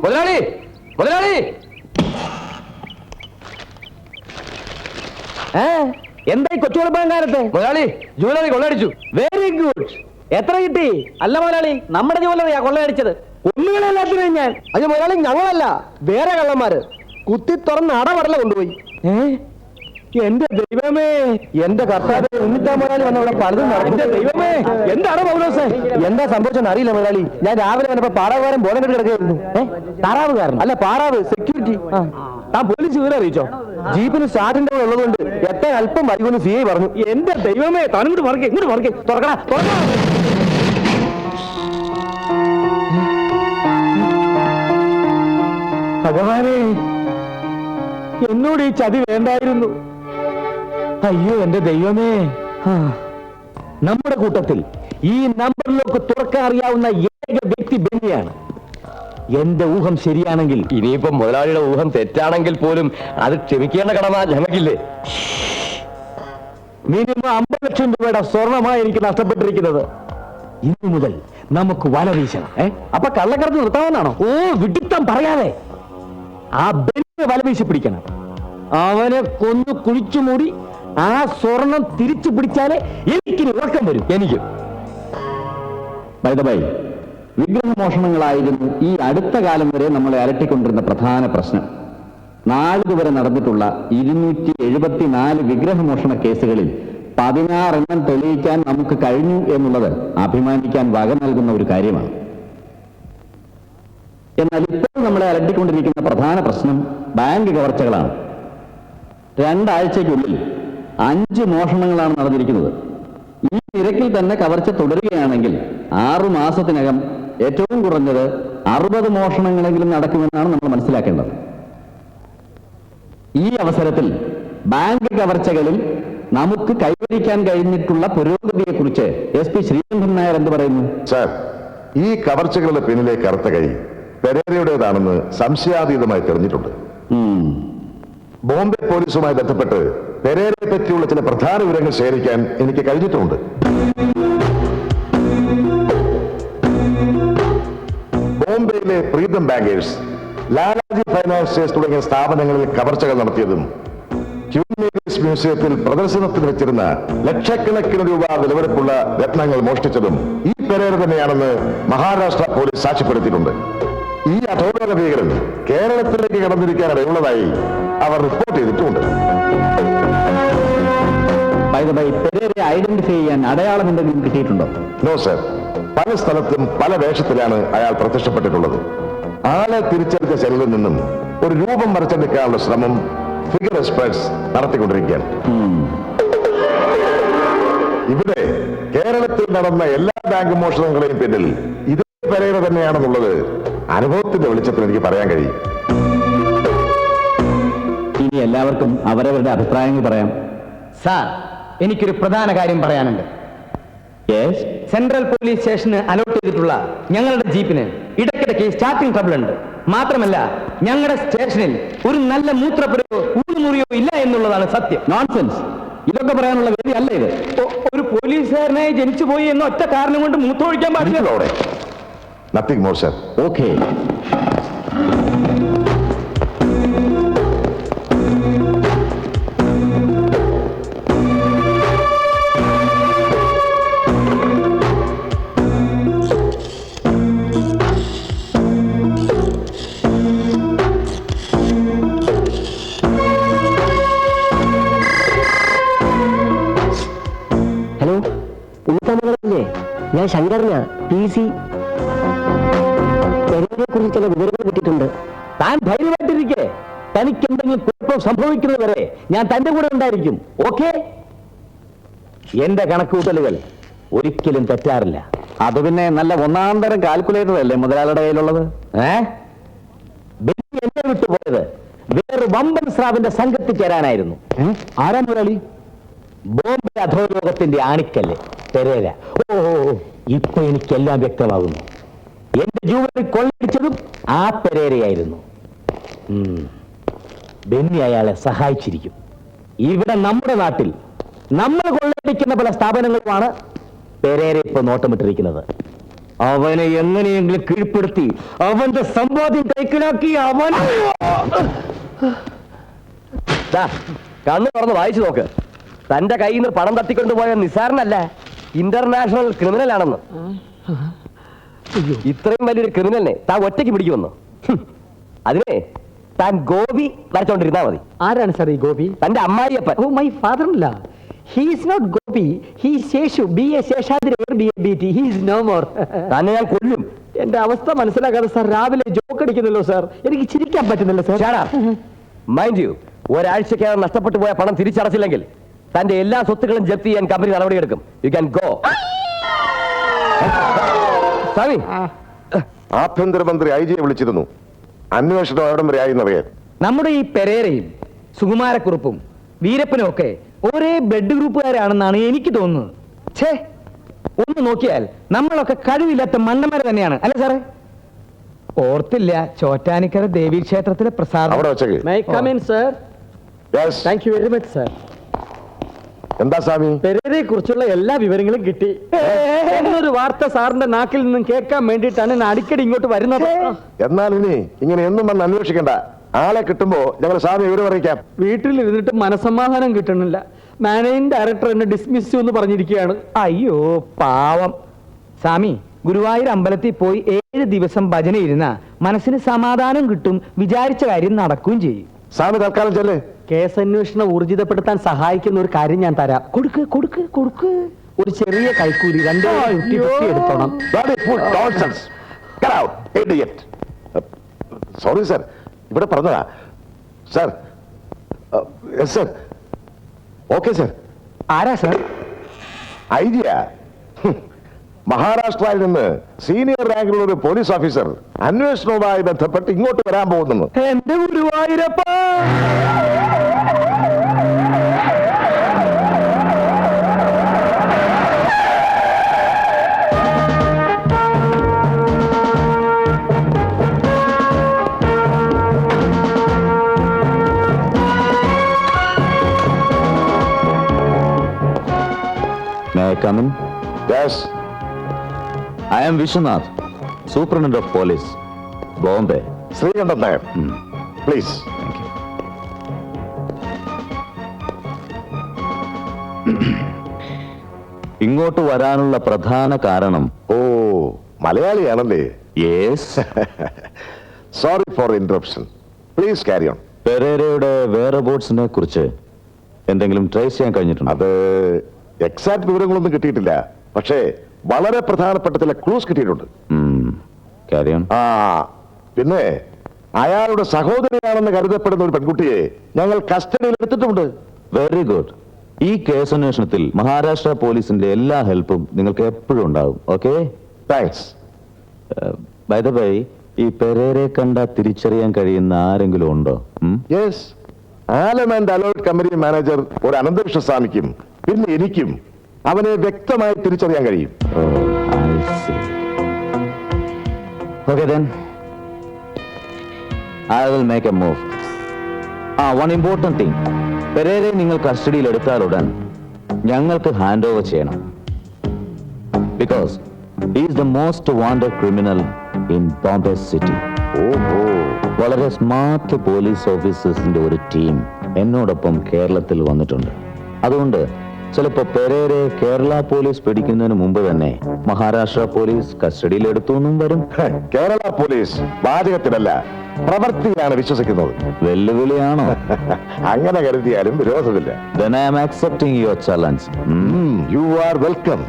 മുതലാളി, മുതലാളി! എന്തായി കൊച്ചുകുളപ്പങ്കാലത്ത്? മുതലാളി, ജൂവലറി കൊള്ളയടിച്ചു. Very good. എത്ര കിട്ടി? അല്ല മുതലാളി, നമ്മുടെ ജൂവലറിയാ കൊള്ളയടിച്ചത്. ഒന്നുകളെല്ലാത്തിനും ഞാൻ. അത് മുതലാളി, ഞങ്ങളല്ല, വേറെ കള്ളന്മാര് കുത്തി തുറന്ന് അടവടല കൊണ്ടുപോയി. എന്റെ ദൈവമേ, എന്റെ കർത്താവ്, ഉണ്ണിത്താ മുതലാളി വന്ന ഇവിടെ പലതും നടന്നു. ദൈവമേ, എന്താണ് പൗലോസേ? എന്താ സംഭവിച്ചെന്ന് അറിയില്ല മുതലാളി. ഞാൻ രാവിലെ വന്നപ്പോ പാറാവുകാരൻ ബോധം കെട്ട് കിടക്കുകയായിരുന്നു. താറാവുകാരൻ? അല്ല, പാറാവ് സെക്യൂരിറ്റി. താൻ പോലീസ് വിവരം അറിയിച്ചോ? ജീപ്പിന് സ്റ്റാർട്ടിന്റെ ഉള്ളതുകൊണ്ട് എത്താൻ അല്പം വൈകുമെന്ന് CI പറഞ്ഞു. എന്റെ ദൈവമേ, താൻ ഇങ്ങോട്ട് മറക്കേ. തുറക്കണ. ഭഗവാനെ, എന്നോട് ഈ ചതി വേണ്ടായിരുന്നു. അയ്യോ എന്റെ ദൈവമേ. നമ്മുടെ കൂട്ടത്തിൽ ഈ നമ്പറിലേക്ക് തുറക്കാൻ അറിയാവുന്ന ഏക വ്യക്തി ബെന്നിയാണ്. എന്റെ ഊഹം ശരിയാണെങ്കിൽ, ഇനിയിപ്പോ മുതലാളിയുടെ ഊഹം തെറ്റാണെങ്കിൽ പോലും അത് ക്ഷമിക്കേണ്ട കടമ ഞങ്ങൾക്കില്ലേ? മിനിമം 50 ലക്ഷം രൂപയുടെ സ്വർണമായി എനിക്ക് നഷ്ടപ്പെട്ടിരിക്കുന്നത്. ഇന്നു മുതൽ നമുക്ക് വല വീശണം. അപ്പൊ കള്ളക്കടത്ത് നിർത്താമെന്നാണോ? ഓ, വിഡിത്തം പറയാതെ ആ ബെന്നിയെ വല വീശി പിടിക്കണം. അവനെ കൊന്നു കുഴിച്ചു മൂടി ആ സ്വർണം തിരിച്ചു പിടിച്ചാലേ എനിക്കിനി ഉറക്കം വരും. എനിക്ക് വിഗ്രഹമോഷണങ്ങളായിരുന്നു ഈ അടുത്ത കാലം വരെ നമ്മളെ അലട്ടിക്കൊണ്ടിരുന്ന പ്രധാന പ്രശ്നം. നാളിതുവരെ നടന്നിട്ടുള്ള 274 വിഗ്രഹമോഷണ കേസുകളിൽ 16 എണ്ണം തെളിയിക്കാൻ നമുക്ക് കഴിഞ്ഞു എന്നുള്ളത് അഭിമാനിക്കാൻ വക നൽകുന്ന ഒരു കാര്യമാണ്. എന്നാൽ ഇപ്പോൾ നമ്മളെ അലട്ടിക്കൊണ്ടിരിക്കുന്ന പ്രധാന പ്രശ്നം ബാങ്ക് കവർച്ചകളാണ്. 2 ആഴ്ചയ്ക്കുള്ളിൽ 5 മോഷണങ്ങളാണ് നടന്നിരിക്കുന്നത്. ഈ നിരക്കിൽ തന്നെ കവർച്ച തുടരുകയാണെങ്കിൽ 6 മാസത്തിനകം ഏറ്റവും കുറഞ്ഞത് 60 മോഷണങ്ങളെങ്കിലും നടക്കുമെന്നാണ് നമ്മൾ മനസ്സിലാക്കേണ്ടത്. ഈ അവസരത്തിൽ ബാങ്ക് കവർച്ചകളിൽ നമുക്ക് കൈവരിക്കാൻ കഴിഞ്ഞിട്ടുള്ള പുരോഗതിയെക്കുറിച്ച് SP ശ്രീകണ്ഠൻ നായർ എന്ത് പറയുന്നു? സാർ, ഈ കവർച്ചകളുടെ പിന്നിലെ കറുത്ത കൈ പെരേരയുടേതാണെന്ന് സംശയാതീതമായി തെളിഞ്ഞിട്ടുണ്ട്. ബോംബെ പോലീസുമായി ബന്ധപ്പെട്ട് പെരേരയെ പറ്റിയുള്ള ചില പ്രധാന വിവരങ്ങൾ ശേഖരിക്കാൻ എനിക്ക് കഴിഞ്ഞിട്ടുണ്ട്. ബോംബെയിലെ പ്രീതം ബാങ്കേഴ്സ്, ലാലാജി ഫൈനാൻസിയേഴ്സ് തുടങ്ങിയ സ്ഥാപനങ്ങളിൽ കവർച്ചകൾ നടത്തിയതും ക്യൂൻ മേരീസ് മ്യൂസിയത്തിൽ പ്രദർശനത്തിന് വെച്ചിരുന്ന ലക്ഷക്കണക്കിന് രൂപ വിലവെടുപ്പുള്ള രത്നങ്ങൾ മോഷ്ടിച്ചതും ഈ പെരേര തന്നെയാണെന്ന് മഹാരാഷ്ട്ര പോലീസ് സാക്ഷ്യപ്പെടുത്തിയിട്ടുണ്ട്. ഈ അധോലോക ഭീകരൻ കേരളത്തിലേക്ക് കടന്നിരിക്കാൻ ഇടയുള്ളതായി അവർ റിപ്പോർട്ട് ചെയ്തിട്ടുമുണ്ട്. പെരേരയെ ഐഡന്റിഫൈ ചെയ്യാൻ അടയാളം എന്തെങ്കിലും കിട്ടിയിട്ടുണ്ടോ? നോ സർ, പല സ്ഥലത്തും പല വേഷത്തിലാണ് അയാൾ പ്രത്യക്ഷപ്പെട്ടിട്ടുള്ളത്. ആളെ തിരിച്ചറിഞ്ഞ ശരീരത്തിൽ നിന്നും ഒരു രൂപം വരച്ചെടുക്കാനുള്ള ശ്രമം ഫിഗർ എക്സ്പേർട്സ് നടത്തിക്കൊണ്ടിരിക്കുകയാണ്. ഇവിടെ കേരളത്തിൽ നടന്ന എല്ലാ ബാങ്ക് മോഷണങ്ങളെയും പിന്നിൽ ഇതേ പെരേര തന്നെയാണെന്നുള്ളത് അനുഭവത്തിന്റെ വെളിച്ചത്തിൽ എനിക്ക് പറയാൻ കഴിയും. ഇനി എല്ലാവർക്കും അവരവരുടെ അഭിപ്രായങ്ങൾ പറയാം. സാർ, എനിക്കൊരു പ്രധാന കാര്യം പറയാനുണ്ട്. സെൻട്രൽ പോലീസ് സ്റ്റേഷന് അലോട്ട് ചെയ്തിട്ടുള്ള ഞങ്ങളുടെ ജീപ്പിന് ഇടയ്ക്കിടയ്ക്ക് സ്റ്റാർട്ടിംഗ് ട്രബിൾ ഉണ്ട്. മാത്രമല്ല, ഞങ്ങളുടെ സ്റ്റേഷനിൽ ഒരു നല്ല മൂത്രപ്പുരയോ ഊണുമുറിയോ ഇല്ല എന്നുള്ളതാണ് സത്യം. നോൺസെൻസ്. ഇതൊക്കെ പറയാനുള്ള വേദി അല്ല ഇത്. ഒരു പോലീസുകാരനായി ജനിച്ചു പോയി എന്ന ഒറ്റ കാരണം കൊണ്ട് മൂത്രമൊഴിക്കാൻ പാടില്ല. Nothing more sir. Okay. Hello, ഉണ്ണിത്താമല്ലേ? ഞാൻ ശങ്കരനാ, PC. പെരേരയെ കുറിച്ച് ചില വിവരങ്ങൾ കിട്ടിയിട്ടുണ്ട്. താൻ ധൈര്യമായിട്ടിരിക്കെ. തനിക്ക് എന്തെങ്കിലും കുഴപ്പം സംഭവിക്കുന്നത് വരെ ഞാൻ തന്റെ കൂടെ ഉണ്ടായിരിക്കും. ഓക്കെ? എന്റെ കണക്കുകൂട്ടലുകൾ ഒരിക്കലും തെറ്റാറില്ല. അത് പിന്നെ നല്ല ഒന്നാന്തരം കാൽക്കുലേറ്റർ അല്ലേ മുതലാളിയുടെ കയ്യിലുള്ളത്? ബെന്നി എന്നെ വിട്ടുപോയത് വേറെ വമ്പൻ സ്രാവിന്റെ സംഘത്തിൽ ചേരാനായിരുന്നു. ആരാ മുതലാളി? ബോംബെ അധോലോകത്തിന്റെ ആണിക്കല്ല് പെരേര. ഓ, ഇപ്പൊ എനിക്കെല്ലാം വ്യക്തമാകുന്നു. എന്റെ ജൂവലറി കൊള്ളയടിച്ചതും ആ പെരേരയായിരുന്നു. ബെന്നി അയാളെ സഹായിച്ചിരിക്കും. ഇവിടെ നമ്മുടെ നാട്ടിൽ നമ്മൾ കൊള്ളയടിക്കുന്ന പല സ്ഥാപനങ്ങളുമാണ് പെരേര ഇപ്പൊ നോട്ടമിട്ടിരിക്കുന്നത്. അവനെ എങ്ങനെയെങ്കിലും കീഴ്പ്പെടുത്തി അവന്റെ സമ്പാദ്യം കൈക്കലാക്കി അവൻ കണ്ണ് തുറന്ന് വായിച്ചു നോക്ക്. തന്റെ കയ്യിൽ നിന്ന് പണം തട്ടിക്കൊണ്ടുപോയ നിസാരനല്ല, ഇന്റർനാഷണൽ ക്രിമിനൽ ആണെന്ന്. ഇത്രയും വലിയൊരു ക്രിമിനലിനെ താൻ ഒറ്റയ്ക്ക് പിടിക്കുമെന്ന്. അതിനെ താൻ ഗോപി വരച്ചോണ്ടിരുന്നാ മതി. ആരാണ് സാർ ഈ ഗോപി? തന്റെ അമ്മായിയപ്പൻ. Oh my father in law. He is not Gopi. He is Sheshu. B.A. Sheshadri or B.A.B.T. He is no more. തന്നെ ഞാൻ കൊല്ലും. എന്റെ അവസ്ഥ മനസ്സിലാക്കാതെ സാർ രാവിലെ ജോക്ക് അടിക്കുന്നല്ലോ സാർ. എനിക്ക് ചിരിക്കാൻ പറ്റുന്നില്ല സാർ. മൈൻഡ് യു, ഒരാഴ്ചക്കകം നഷ്ടപ്പെട്ടു പോയ പണം തിരിച്ചടച്ചില്ലെങ്കിൽ തന്റെ എല്ലാ സ്വത്തുക്കളും ജപ്തി ചെയ്യാൻ കമ്പനി നടപടിയെടുക്കും. You can go. സ്വാമി, ആഭ്യന്തരമന്ത്രി IG വിളിച്ചിരുന്നു. അന്വേഷണം എവിടം വരെ ആയി എന്നറിയാൻ. നമ്മുടെ ഈ പെരേരയും സുകുമാരക്കുറുപ്പും വീരപ്പനും ഒക്കെ ഒരേ ബ്ലഡ് ഗ്രൂപ്പുകാരാണെന്നാണ് എനിക്ക് തോന്നുന്നത്. ഛേ, ഒന്ന് നോക്കിയാൽ നമ്മളൊക്കെ കഴിവില്ലാത്ത മണ്ടന്മാർ തന്നെയാണ് അല്ലെ സാറേ? ഓർത്തില്ല ചോറ്റാനിക്കര ദേവീക്ഷേത്രത്തിലെ പ്രസാദം. അവിടെ വെച്ചേക്ക്. May I come in, sir? Yes. Thank you very much, sir. എന്താ സ്വാമി? പെരേരയെ കുറിച്ചുള്ള എല്ലാ വിവരങ്ങളും കിട്ടി. എന്നൊരു വാർത്ത സാറിന്റെ നാക്കിൽ നിന്നും കേൾക്കാൻ വേണ്ടിയിട്ടാണ് ഞാൻ അടിക്കടി ഇങ്ങോട്ട് വരുന്നത്. എന്നാൽ ഇനി ഇങ്ങനെ എന്നും വന്ന് അന്വേഷിക്കണ്ട. ആളെ കിട്ടുമ്പോ ഞങ്ങൾ സ്വാമി വിവരം അറിയിക്കാം. വീട്ടിലിരുന്നിട്ട് മനസമാധാനം കിട്ടണില്ല. മാനേജിംഗ് ഡയറക്ടർ എന്നെ ഡിസ്മിസ് എന്ന് പറഞ്ഞിരിക്കുകയാണ്. അയ്യോ പാവം. സ്വാമി, ഗുരുവായൂർ അമ്പലത്തിൽ പോയി 7 ദിവസം ഭജന ഇരുന്ന മനസ്സിന് സമാധാനം കിട്ടും, വിചാരിച്ച കാര്യം നടക്കുകയും ചെയ്യും. സ്വാമി തൽക്കാലം ചെല്ലേ. കേസ് അന്വേഷണം ഊർജിതപ്പെടുത്താൻ സഹായിക്കുന്ന ഒരു കാര്യം ഞാൻ തരാം. കൊടുക്ക് കൊടുക്ക് കൊടുക്ക്. ഒരു ചെറിയ കൈക്കൂലി 2 എടുത്തോണം. സോറി സർ, ഇവിടെ പറഞ്ഞതാ സർ. Sir okay sir. ആരാ സർ? IG മഹാരാഷ്ട്രയിൽ നിന്ന് സീനിയർ റാങ്കിലുള്ള ഒരു പോലീസ് ഓഫീസർ അന്വേഷണവുമായി ബന്ധപ്പെട്ട് ഇങ്ങോട്ട് വരാൻ പോകുന്നു. എന്റെ ഗുരുവായൂരപ്പ. May I come in? Yes. I am Vishwanath, Superintendent of Police, Bombay. Sreekantan Nair, please. Thank you. ഇങ്ങോട്ട് വരാനുള്ള പ്രധാന കാരണം ഓ, മലയാളിയാണല്ലേ? Yes. Sorry for interruption. Please carry on. പെരേരയുടെ വേറെ ബോട്ട്സിനെ കുറിച്ച് എന്തെങ്കിലും ട്രേസ് ചെയ്യാൻ കഴിഞ്ഞിട്ടുണ്ടോ? അത് എക്സാക്ട് വിവരങ്ങളൊന്നും കിട്ടിയിട്ടില്ല, പക്ഷേ വളരെ പ്രധാനപ്പെട്ട ചില ക്ലൂസ് കിട്ടിയിട്ടുണ്ട്. Carry on. ആ, പിന്നെ അയാളുടെ സഹോദരിയാണെന്ന് കരുതപ്പെടുന്ന ഒരു പെൺകുട്ടിയെ ഞങ്ങൾ കസ്റ്റഡിയിൽ എടുത്തിട്ടുണ്ട്. Very good. ഈ കേസ് അന്വേഷണത്തിൽ മഹാരാഷ്ട്ര പോലീസിന്റെ എല്ലാ ഹെൽപ്പും നിങ്ങൾക്ക് എപ്പോഴും ഉണ്ടാവും. Okay, thanks. By the by, ഈ പെരേരെ കണ്ട തിരിച്ചറിയാൻ കഴിയുന്ന ആരെങ്കിലും ഉണ്ടോ? Yes, Alam and alert company manager ഒരു അനന്തകൃഷ്ണസ്വാമിക്കും പിന്നെ എനിക്കും അവനെ വ്യക്തമായി തിരിച്ചറിയാൻ കഴിയും. Okay then, I will make a move. One important thing. പെരേരെ നിങ്ങൾ കസ്റ്റഡിയിൽ എടുത്താലുടൻ ഞങ്ങൾക്ക് ഹാൻഡ് ഓവർ ചെയ്യണം. Because he is the most wanted criminal in Bombay city. ഓഹോ, വളരെ സ്മാർട്ട് പോലീസ് ഓഫീസേഴ്സിന്റെ ഒരു ടീം എന്നോടൊപ്പം കേരളത്തിൽ വന്നിട്ടുണ്ട്. അതുകൊണ്ട് ചിലപ്പോ പെരേരെ കേരള പോലീസ് പിടിക്കുന്നതിന് മുമ്പ് തന്നെ മഹാരാഷ്ട്ര പോലീസ് കസ്റ്റഡിയിൽ എടുത്തുവെന്നും വരും. കേരള പോലീസ് വാചകത്തിലല്ല, പ്രവൃത്തിയിലാണ് വിശ്വസിക്കുന്നത്. വെല്ലുവിളിയാണോ? അങ്ങനെ കരുതിയാലും വിരോധമില്ല. Then I am accepting your challenge. You are welcome.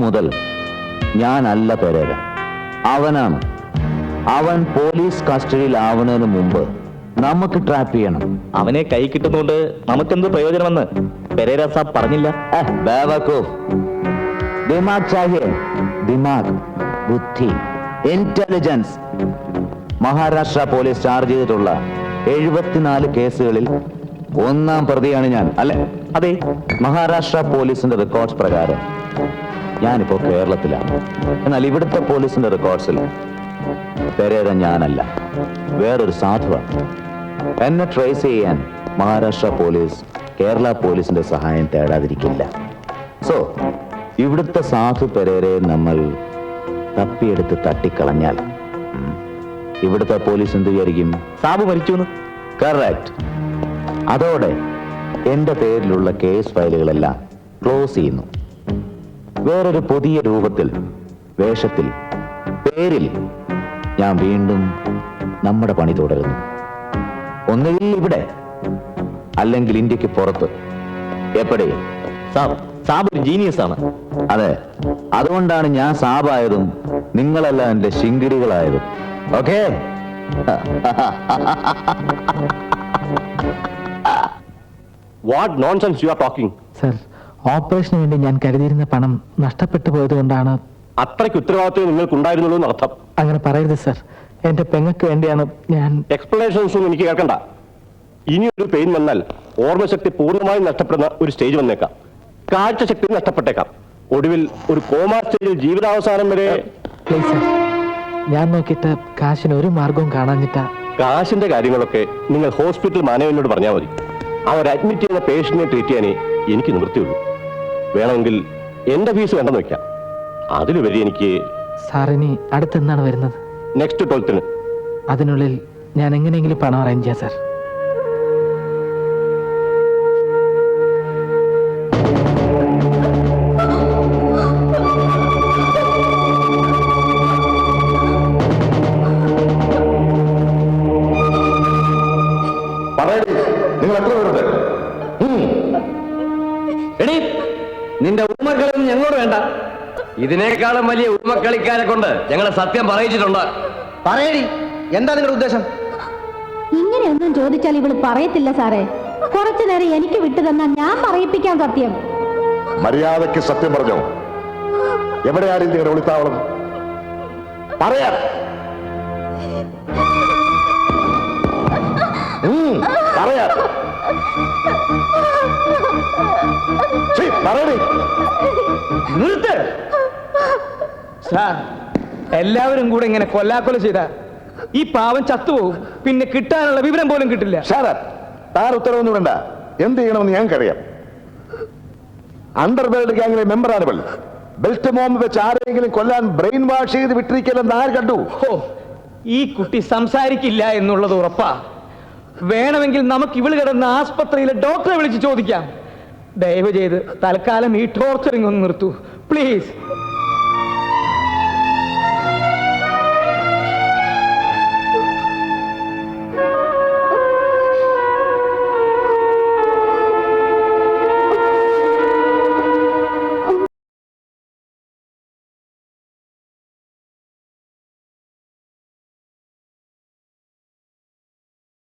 മുതൽ ഞാനല്ല പെരേര, അവനാണ്. അവൻ പോലീസ് കസ്റ്റഡിയിൽ ആവുന്നതിന് മുമ്പ് നമുക്ക് ട്രാപ്പ് ചെയ്യണം. അവനെ കൈ കിട്ടുന്നോണ്ട് നമുക്കെന്ത് പ്രയോജനമെന്ന് പെരേര സാബ് പറഞ്ഞില്ല. ദിമാഗ് ചാഹിയേ, ദിമാഗ്, ബുദ്ധി, ഇന്റലിജൻസ്. മഹാരാഷ്ട്ര പോലീസ് ചാർജ് ചെയ്തിട്ടുള്ള 74 കേസുകളിൽ 1-ാം പ്രതിയാണ് ഞാൻ, അല്ലെ? അതെ. മഹാരാഷ്ട്ര പോലീസിന്റെ റെക്കോർഡ്സ് പ്രകാരം ഞാനിപ്പോ കേരളത്തിലാണ്. എന്നാൽ ഇവിടുത്തെ പോലീസിന്റെ റെക്കോർഡ്സിൽ പെരേര ഞാനല്ല, വേറൊരു സാധുവാണ്. എന്നെ ട്രേസ് ചെയ്യാൻ മഹാരാഷ്ട്ര പോലീസ് കേരള പോലീസിന്റെ സഹായം തേടാതിരിക്കില്ല. സോ ഇവിടുത്തെ സാധു പെരേരയെ നമ്മൾ തപ്പിയെടുത്ത് തട്ടിക്കളഞ്ഞാൽ ഇവിടുത്തെ പോലീസ് എന്ത് വിചാരിക്കും? സാബു മരിച്ചു. കറക്റ്റ്. അതോടെ എന്റെ പേരിലുള്ള കേസ് ഫയലുകളെല്ലാം ക്ലോസ് ചെയ്യുന്നു. വേറൊരു പുതിയ രൂപത്തിൽ, വേഷത്തിൽ, പേരിൽ ഞാൻ വീണ്ടും നമ്മുടെ പണി തുടരുന്നു. ഒന്നുകിൽ ഇവിടെ, അല്ലെങ്കിൽ ഇന്ത്യക്ക് പുറത്ത്. എപ്പടി? സാബ് ഒരു ജീനിയസ് ആണ്. അതെ, അതുകൊണ്ടാണ് ഞാൻ സാബായതും നിങ്ങളെല്ലാം എന്റെ ശിങ്കിടികളായതും. Okay? What nonsense you are talking? Sir, ഓപ്പറേഷന് വേണ്ടി ഞാൻ കരുതിയിരുന്ന പണം നഷ്ടപ്പെട്ടു പോയതുകൊണ്ടാണ്. അത്രയ്ക്ക് ഉത്തരവാദിത്വം നിങ്ങൾക്കുണ്ടായിരുന്നുള്ളൂ എന്നർത്ഥം. അങ്ങനെ പറയരുത് സർ, എന്റെ പെങ്ങൾക്ക് വേണ്ടിയാണ് ഞാൻ. എക്സ്പ്ലനേഷൻസ് ഒന്നും എനിക്ക് കേൾക്കണ്ട. ഇനിയൊരു പെയിൻ വന്നാൽ ഓർമ്മശക്തി പൂർണ്ണമായും നഷ്ടപ്പെടുന്ന ഒരു സ്റ്റേജ് വന്നേക്കാം. കാഴ്ചശക്തി നഷ്ടപ്പെട്ടേക്കാം. ഒടുവിൽ ഒരു കോമാ സ്റ്റേജിൽ ജീവിതാവസാനം വരെ. പ്ലീസ് സർ, ഞാൻ നോക്കിയിട്ട് കാശിന് ഒരു മാർഗവും കാണാഞ്ഞിട്ടാ. കാശിന്റെ കാര്യങ്ങളൊക്കെ നിങ്ങൾ ഹോസ്പിറ്റൽ മാനേജറിനോട് പറഞ്ഞാൽ മതി. അവർ അഡ്മിറ്റ് ചെയ്യുന്ന പേഷ്യന്റിനെ ട്രീറ്റ് ചെയ്യാനേ എനിക്ക് നിവൃത്തിയുള്ളൂ. വേണമെങ്കിൽ എന്റെ ഫീസ് വേണ്ടെന്ന് വെക്കാം. അതിലുപരി എനിക്ക്. സാർ ഇനി അടുത്തെന്നാണ് വരുന്നത്? നെക്സ്റ്റ് 12ന്. അതിനുള്ളിൽ ഞാൻ എങ്ങനെയെങ്കിലും പണം അറേഞ്ച് ചെയ്യാം സാർ. നിങ്ങൾ എത്ര പേരുണ്ട്? എടീ, നിന്റെ ഉമ്മക്കളൊന്നും ഞങ്ങളോട് വേണ്ട. ഇതിനേക്കാളും വലിയ ഉമ്മക്കളിക്കാരെ കൊണ്ട് ഞങ്ങൾ സത്യം പറയിച്ചിട്ടുണ്ട്. പറയടി, എന്താ നിങ്ങളുടെ ഉദ്ദേശം? ഇങ്ങനെയൊന്നും ചോദിച്ചാൽ ഇവള് പറയത്തില്ല സാറേ. കുറച്ചു നേരം എനിക്ക് വിട്ടു തന്നാ ഞാൻ പറയിപ്പിക്കാൻ സത്യം. മര്യാദയ്ക്ക് സത്യം പറഞ്ഞോ. എവിടെയാണ് നിങ്ങളുടെ ഒളിത്താവളം? പറയാ. പറയാ. നിർത്ത്. സാർ, എല്ലാവരും കൂടെ ഇങ്ങനെ കൊല്ലാക്കൊല ചെയ്ത ഈ പാവം ചത്തുപോകും. പിന്നെ കിട്ടാനുള്ള വിവരം പോലും കിട്ടില്ല. താൻ ഉത്തരവൊന്നും വേണ്ട. എന്ത് ചെയ്യണമെന്ന് ഞങ്ങൾക്കറിയാം. അണ്ടർവേൾഡ് ഗാങ്ങിലെ മെമ്പറാണ് ഇവൾ. ബെൽറ്റ് ബോംബ് വെച്ച് ആരെങ്കിലും കൊല്ലാൻ ബ്രെയിൻ വാഷ് ചെയ്ത് വിട്ടിരിക്കലെന്ന് ആര് കണ്ടു? ഈ കുട്ടി സംസാരിക്കില്ല എന്നുള്ളത് ഉറപ്പാ. വേണമെങ്കിൽ നമുക്ക് ഇവള് കിടന്ന ആസ്പത്രിയിലെ ഡോക്ടറെ വിളിച്ച് ചോദിക്കാം. ദയവ് ചെയ്ത് തൽക്കാലം ഈ ടോർച്ചറിംഗ് ഒന്ന് നിർത്തൂ പ്ലീസ്.